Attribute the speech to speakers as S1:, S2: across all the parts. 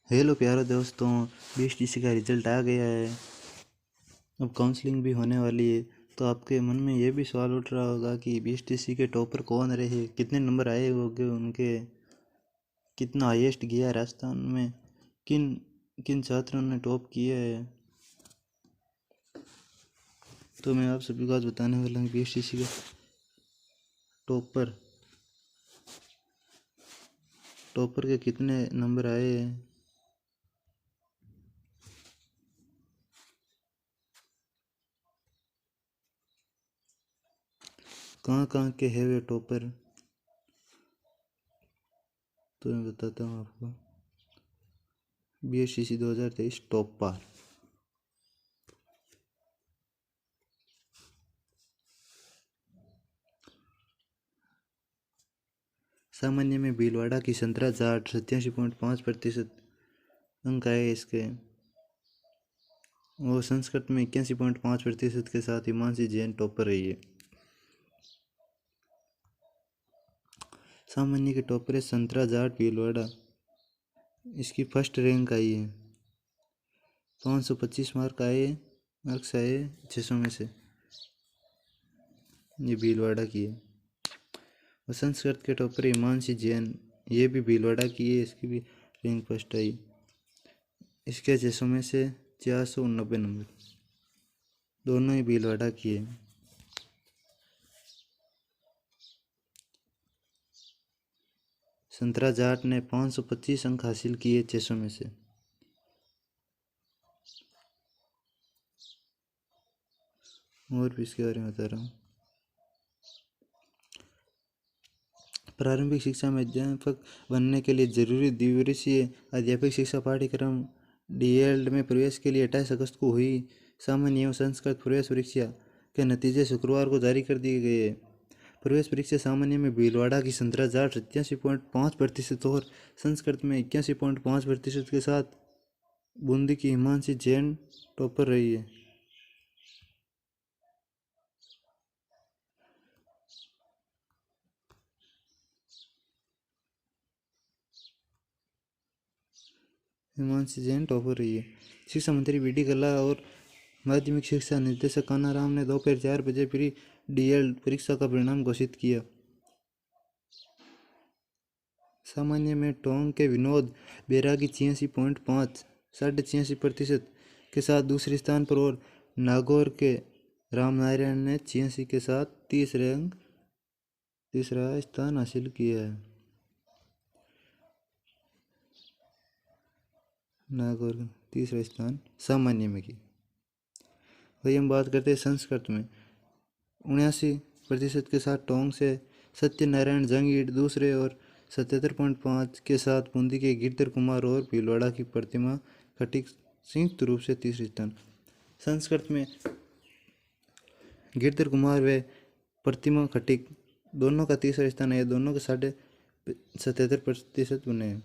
S1: Hello प्यारे दोस्तों, BSTC का रिजल्ट आ गया है। अब काउंसलिंग भी होने वाली है। तो आपके मन में ये भी सवाल उठ रहा होगा कि बीएसटीसी के टॉपर कौन रहे, कितने नंबर आए होंगे उनके, कितना हाईएस्ट गया राजस्थान में, किन किन छात्रों ने टॉप किया है। तो मैं आप सभी को आज बताने वाला हूँ बीएसटीसी का टॉपर के कितने नंबर आए हैं। कहाँ कहाँ के है वे टॉपर, तो मैं बताता हूँ आपको। बीएसटीसी 2023 टॉपर सामान्य में भीलवाड़ा की संतरा जाट 87.5% अंक आए इसके। और संस्कृत में 81.5% के साथ हिमांशी जैन टॉपर रही है। सामान्य के टॉपर है संतरा जाट भीलवाड़ा, इसकी फर्स्ट रैंक आई है। 525 मार्क्स आए 600 में से, ये भीलवाड़ा की है। और संस्कृत के टॉपर हिमांशी जैन, ये भी भीलवाड़ा की है, इसकी भी रैंक फर्स्ट आई। इसके 600 में से 490 नंबर, दोनों ही भीलवाड़ा की है। संतरा जाट ने 525 अंक हासिल किए 600 में से। और भी इसके बारे में बता रहा हूँ। प्रारंभिक शिक्षा में अध्यापक बनने के लिए जरूरी द्विवर्षीय अध्यापक शिक्षा पाठ्यक्रम डीएलएड में प्रवेश के लिए 28 अगस्त को हुई सामान्य एवं संस्कृत प्रवेश परीक्षा के नतीजे शुक्रवार को जारी कर दिए गए। प्रवेश परीक्षा सामान्य में भीलवाड़ा की संतरा जाट 87.5% और संस्कृत में 81.5% के साथ बूंदी की हिमांशी जैन टॉपर रही है। हिमांशी जैन टॉपर रही है। शिक्षा मंत्री बीडी कल्ला और माध्यमिक शिक्षा निदेशक कानाराम ने दोपहर 4 बजे प्री डीएलएड परीक्षा का परिणाम घोषित किया। सामान्य में टोंक के विनोद बैरागी 86.5 86% के साथ दूसरे स्थान पर और नागौर के रामनारायण ने 86 के साथ तीसरा स्थान हासिल किया है। नागौर का तीसरा स्थान सामान्य में की। वही हम बात करते हैं संस्कृत में 79% के साथ टोंक से सत्यनारायण जंगीड़ दूसरे और 77.5 के साथ बूंदी के गिरधर कुमार और भीलवाड़ा की प्रतिमा खटिक संयुक्त रूप से तीसरे स्थान। संस्कृत में गिरधर कुमार व प्रतिमा खटिक दोनों का तीसरा स्थान है। दोनों के 77% बने हैं।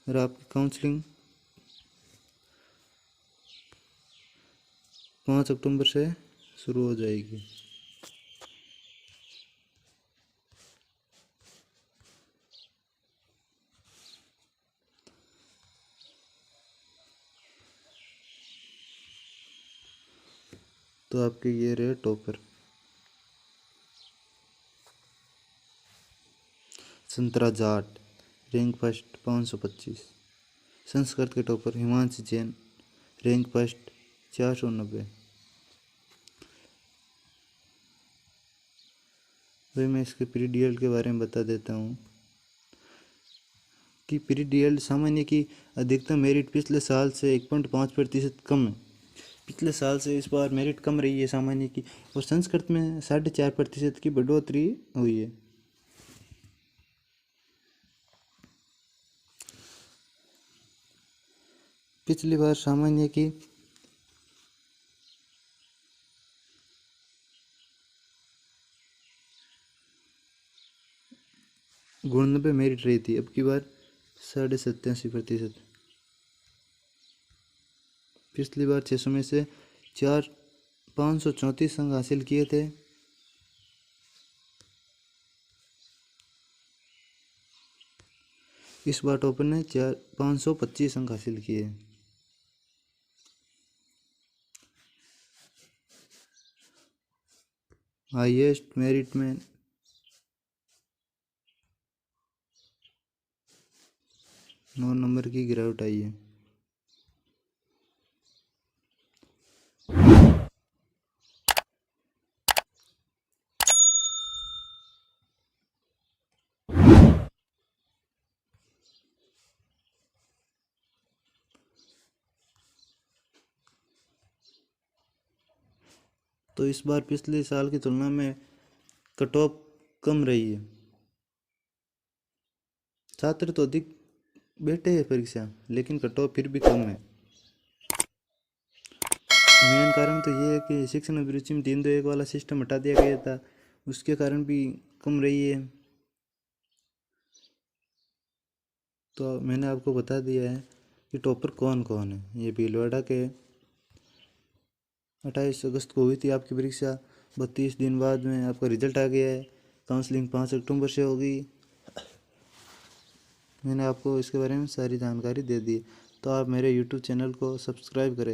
S1: और आपकी काउंसलिंग 5 अक्टूबर से शुरू हो जाएगी। तो आपके ये रहे टॉपर। संतरा जाट रैंक फर्स्ट 525। संस्कृत के topper Himanshi Jain rank first 490। वही मैं इसके प्री डीएलएड के बारे में बता देता हूँ कि प्री डीएलएड सामान्य की अधिकतम मेरिट पिछले साल से 1.5% कम है। पिछले साल से इस बार मेरिट कम रही है सामान्य की। और संस्कृत में 4.5% की बढ़ोतरी हुई है। पिछली बार सामान्य की 89 मेरिट रही थी, अब की बार 87.5%। पिछली बार 600 में से 534 अंक हासिल किए थे। इस बार टॉपर ने 525 अंक हासिल किए। हाईएस्ट मेरिट में 9 नंबर की गिरावट आई है। तो इस बार पिछले साल की तुलना में कट ऑफ कम रही है। छात्र तो अधिक बैठे हैं परीक्षा, लेकिन कट ऑफ फिर भी कम है। मेन कारण तो ये है कि शिक्षण अभिरुचि में 3-2-1 वाला सिस्टम हटा दिया गया था, उसके कारण भी कम रही है। तो मैंने आपको बता दिया है कि टॉपर कौन कौन है। ये भीलवाड़ा के 28 अगस्त को हुई थी आपकी परीक्षा। 32 दिन बाद में आपका रिजल्ट आ गया है। काउंसलिंग 5 अक्टूबर से होगी। मैंने आपको इसके बारे में सारी जानकारी दे दी। तो आप मेरे यूट्यूब चैनल को सब्सक्राइब करें।